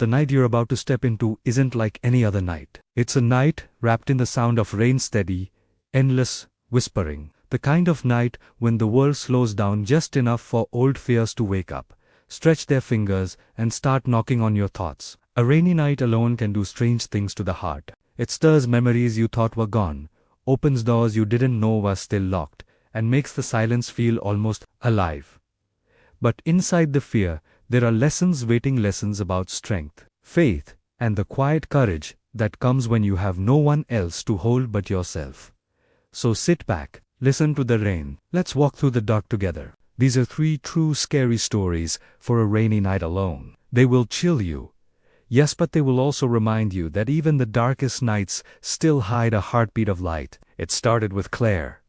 the night you're about to step into isn't like any other night. It's a night wrapped in the sound of rain's steady, endless whispering. The kind of night when the world slows down just enough for old fears to wake up, stretch their fingers, and start knocking on your thoughts. A rainy night alone can do strange things to the heart. It stirs memories you thought were gone, opens doors you didn't know were still locked, and makes the silence feel almost alive. But inside the fear, there are lessons about strength, faith, and the quiet courage that comes when you have no one else to hold but yourself. So sit back, listen to the rain, let's walk through the dark together. These are 3 true scary stories for a rainy night alone. They will chill you. Yes, but they will also remind you that even the darkest nights still hide a heartbeat of light. It started with Claire,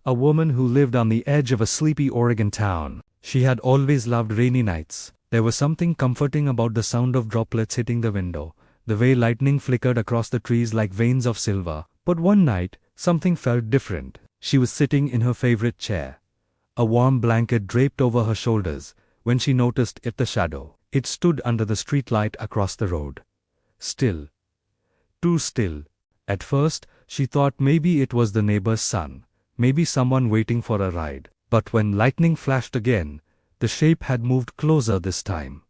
a woman who lived on the edge of a sleepy Oregon town. She had always loved rainy nights. There was something comforting about the sound of droplets hitting the window, the way lightning flickered across the trees like veins of silver. But one night, something felt different. She was sitting in her favorite chair, a warm blanket draped over her shoulders, when she noticed the shadow. It stood under the streetlight across the road. Still. Too still. At first, she thought maybe it was the neighbor's son, maybe someone waiting for a ride. But when lightning flashed again, the shape had moved closer this time.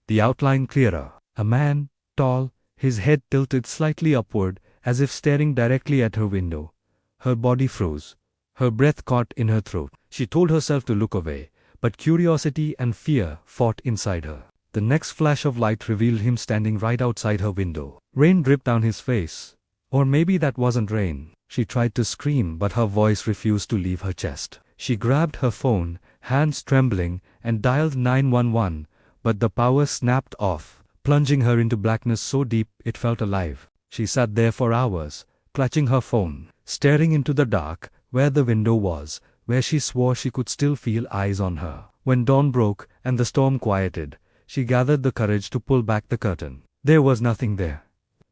The outline clearer. A man, tall, his head tilted slightly upward, as if staring directly at her window. Her body froze. Her breath caught in her throat. She told herself to look away, but curiosity and fear fought inside her. The next flash of light revealed him standing right outside her window. Rain dripped down his face. Or maybe that wasn't rain. She tried to scream, but her voice refused to leave her chest. She grabbed her phone, hands trembling, and dialed 911, but the power snapped off, plunging her into blackness so deep it felt alive. She sat there for hours, clutching her phone, staring into the dark, where the window was, where she swore she could still feel eyes on her. When dawn broke and the storm quieted, she gathered the courage to pull back the curtain. There was nothing there.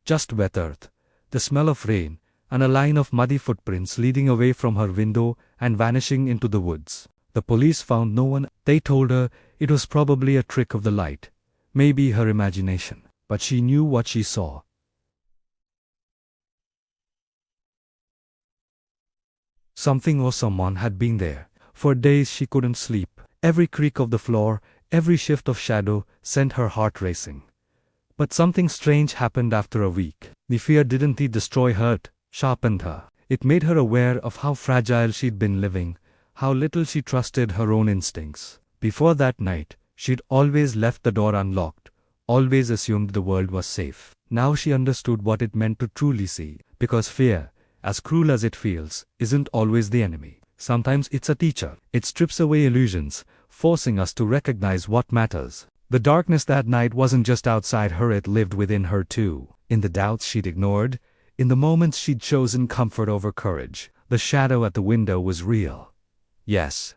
Just wet earth, the smell of rain, and a line of muddy footprints leading away from her window and vanishing into the woods. The police found no one. They told her it was probably a trick of the light, maybe her imagination. But she knew what she saw. Something or someone had been there. For days she couldn't sleep. Every creak of the floor, every shift of shadow sent her heart racing. But something strange happened after a week. The fear didn't destroy her, it sharpened her. It made her aware of how fragile she'd been living, how little she trusted her own instincts. Before that night, she'd always left the door unlocked, always assumed the world was safe. Now she understood what it meant to truly see, because fear, as cruel as it feels, isn't always the enemy. Sometimes it's a teacher. It strips away illusions, forcing us to recognize what matters. The darkness that night wasn't just outside her, it lived within her too. In the doubts she'd ignored, in the moments she'd chosen comfort over courage. The shadow at the window was real. Yes.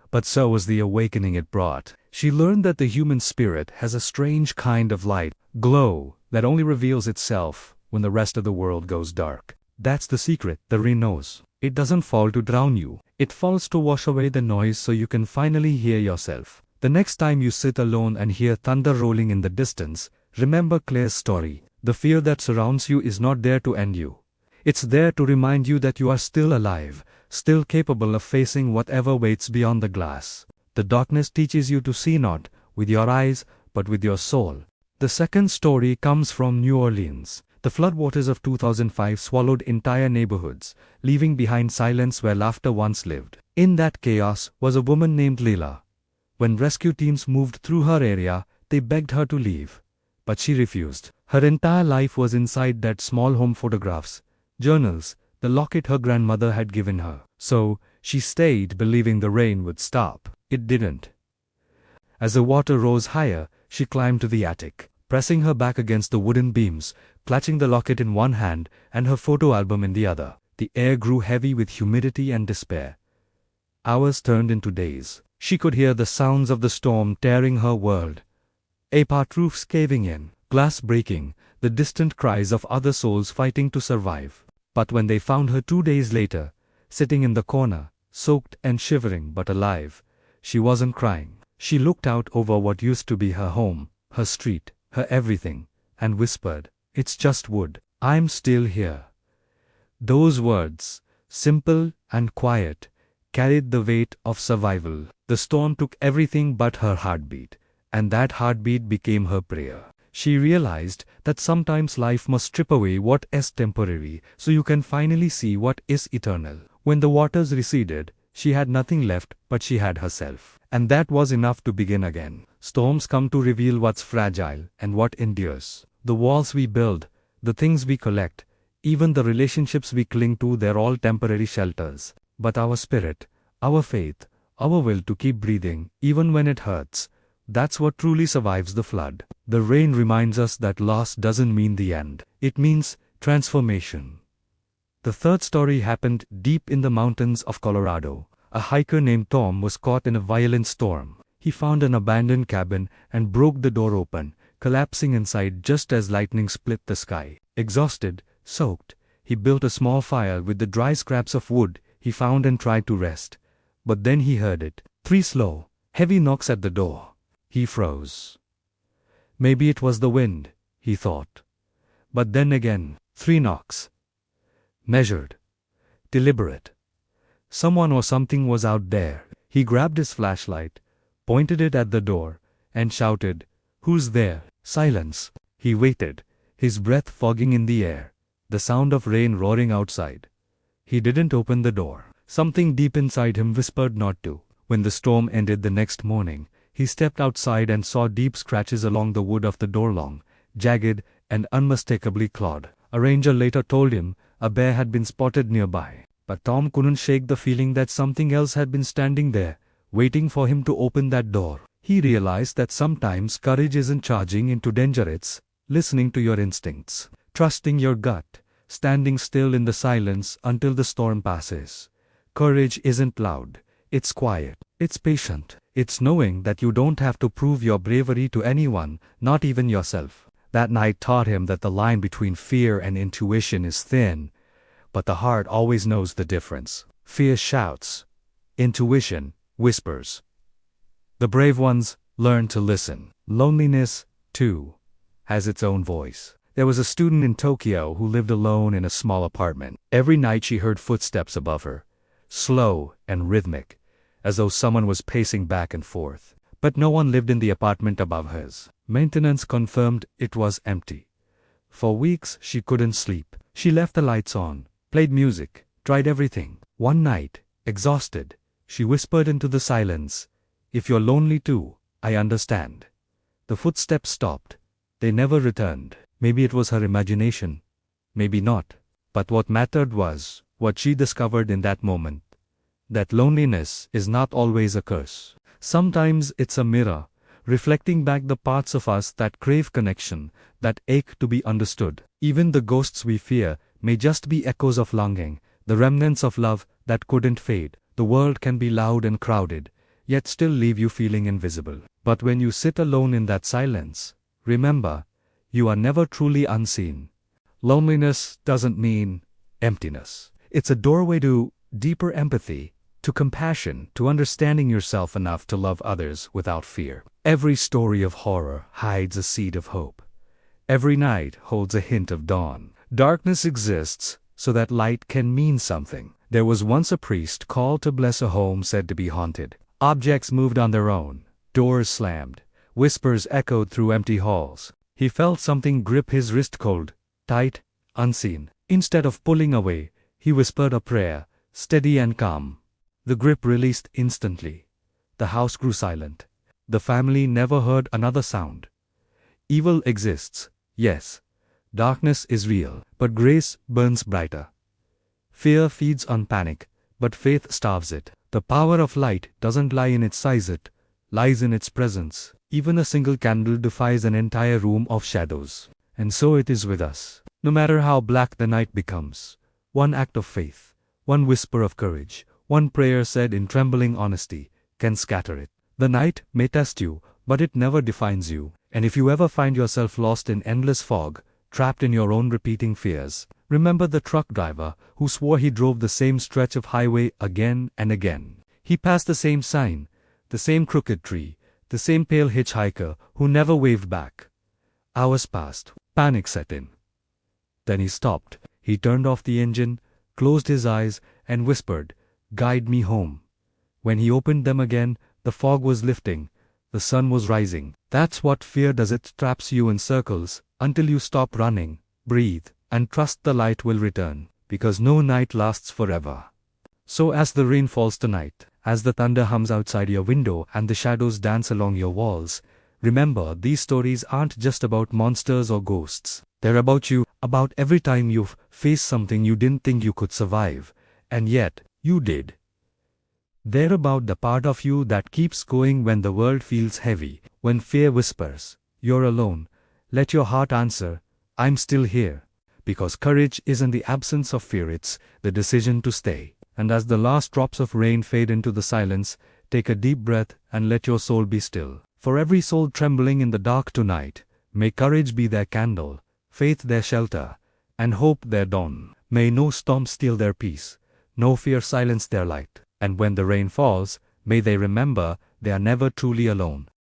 But so was the awakening it brought. She learned that the human spirit has a strange kind of light, glow, that only reveals itself when the rest of the world goes dark. That's the secret, the rain knows. It doesn't fall to drown you. It falls to wash away the noise so you can finally hear yourself. The next time you sit alone and hear thunder rolling in the distance, remember Claire's story. The fear that surrounds you is not there to end you. It's there to remind you that you are still alive, still capable of facing whatever waits beyond the glass. The darkness teaches you to see not with your eyes, but with your soul. The second story comes from New Orleans. The floodwaters of 2005 swallowed entire neighborhoods, leaving behind silence where laughter once lived. In that chaos was a woman named Leila. When rescue teams moved through her area, they begged her to leave. But she refused. Her entire life was inside that small home: photographs, journals, the locket her grandmother had given her. So, she stayed, believing the rain would stop. It didn't. As the water rose higher, she climbed to the attic, pressing her back against the wooden beams, clutching the locket in one hand and her photo album in the other. The air grew heavy with humidity and despair. Hours turned into days. She could hear the sounds of the storm tearing her world. Apart roofs caving in, glass breaking, the distant cries of other souls fighting to survive. But when they found her 2 days later, sitting in the corner, soaked and shivering but alive, she wasn't crying. She looked out over what used to be her home, her street, her everything, and whispered, "It's just wood. I'm still here." Those words, simple and quiet, carried the weight of survival. The storm took everything but her heartbeat, and that heartbeat became her prayer. She realized that sometimes life must strip away what is temporary so you can finally see what is eternal. When the waters receded, she had nothing left but she had herself. And that was enough to begin again. Storms come to reveal what's fragile and what endures. The walls we build, the things we collect, even the relationships we cling to, they're all temporary shelters. But our spirit, our faith, our will to keep breathing, even when it hurts, that's what truly survives the flood. The rain reminds us that loss doesn't mean the end. It means transformation. The third story happened deep in the mountains of Colorado. A hiker named Tom was caught in a violent storm. He found an abandoned cabin and broke the door open, collapsing inside just as lightning split the sky. Exhausted, soaked, he built a small fire with the dry scraps of wood he found and tried to rest. But then he heard it. 3 slow, heavy knocks at the door. He froze. Maybe it was the wind, he thought. But then again, 3 knocks. Measured. Deliberate. Someone or something was out there. He grabbed his flashlight, pointed it at the door, and shouted, "Who's there?" Silence. He waited, his breath fogging in the air, the sound of rain roaring outside. He didn't open the door. Something deep inside him whispered not to. When the storm ended the next morning, he stepped outside and saw deep scratches along the wood of the door, long, jagged, and unmistakably clawed. A ranger later told him a bear had been spotted nearby. But Tom couldn't shake the feeling that something else had been standing there, waiting for him to open that door. He realized that sometimes courage isn't charging into danger, it's listening to your instincts, trusting your gut, standing still in the silence until the storm passes. Courage isn't loud, it's quiet, it's patient, it's knowing that you don't have to prove your bravery to anyone, not even yourself. That night taught him that the line between fear and intuition is thin, but the heart always knows the difference. Fear shouts. Intuition whispers. The brave ones learn to listen. Loneliness, too, has its own voice. There was a student in Tokyo who lived alone in a small apartment. Every night she heard footsteps above her, slow and rhythmic, as though someone was pacing back and forth. But no one lived in the apartment above hers. Maintenance confirmed it was empty. For weeks she couldn't sleep. She left the lights on, played music, tried everything. One night, exhausted, she whispered into the silence, "If you're lonely too, I understand." The footsteps stopped. They never returned. Maybe it was her imagination. Maybe not. But what mattered was what she discovered in that moment. That loneliness is not always a curse. Sometimes it's a mirror, reflecting back the parts of us that crave connection, that ache to be understood. Even the ghosts we fear may just be echoes of longing, the remnants of love that couldn't fade. The world can be loud and crowded, yet still leave you feeling invisible. But when you sit alone in that silence, remember, you are never truly unseen. Loneliness doesn't mean emptiness. It's a doorway to deeper empathy, to compassion, to understanding yourself enough to love others without fear. Every story of horror hides a seed of hope. Every night holds a hint of dawn. Darkness exists so that light can mean something. There was once a priest called to bless a home said to be haunted. Objects moved on their own, doors slammed, whispers echoed through empty halls. He felt something grip his wrist cold, tight, unseen. Instead of pulling away, he whispered a prayer, steady and calm. The grip released instantly. The house grew silent. The family never heard another sound. Evil exists, yes. Darkness is real, but grace burns brighter. Fear feeds on panic, but faith starves it. The power of light doesn't lie in its size, it lies in its presence. Even a single candle defies an entire room of shadows. And so it is with us. No matter how black the night becomes, one act of faith, one whisper of courage, one prayer said in trembling honesty, can scatter it. The night may test you, but it never defines you. And if you ever find yourself lost in endless fog, trapped in your own repeating fears, remember the truck driver who swore he drove the same stretch of highway again and again. He passed the same sign, the same crooked tree, the same pale hitchhiker who never waved back. Hours passed. Panic set in. Then he stopped. He turned off the engine, closed his eyes, and whispered, "Guide me home." When he opened them again, the fog was lifting. The sun was rising. That's what fear does. It traps you in circles until you stop running, breathe, and trust the light will return. Because no night lasts forever. So as the rain falls tonight, as the thunder hums outside your window and the shadows dance along your walls, remember these stories aren't just about monsters or ghosts. They're about you, about every time you've faced something you didn't think you could survive, and yet, you did. They're about the part of you that keeps going when the world feels heavy, when fear whispers, "You're alone." Let your heart answer, "I'm still here." Because courage isn't the absence of fear, it's the decision to stay. And as the last drops of rain fade into the silence, take a deep breath and let your soul be still. For every soul trembling in the dark tonight, may courage be their candle, faith their shelter, and hope their dawn. May no storm steal their peace, no fear silence their light. And when the rain falls, may they remember they are never truly alone.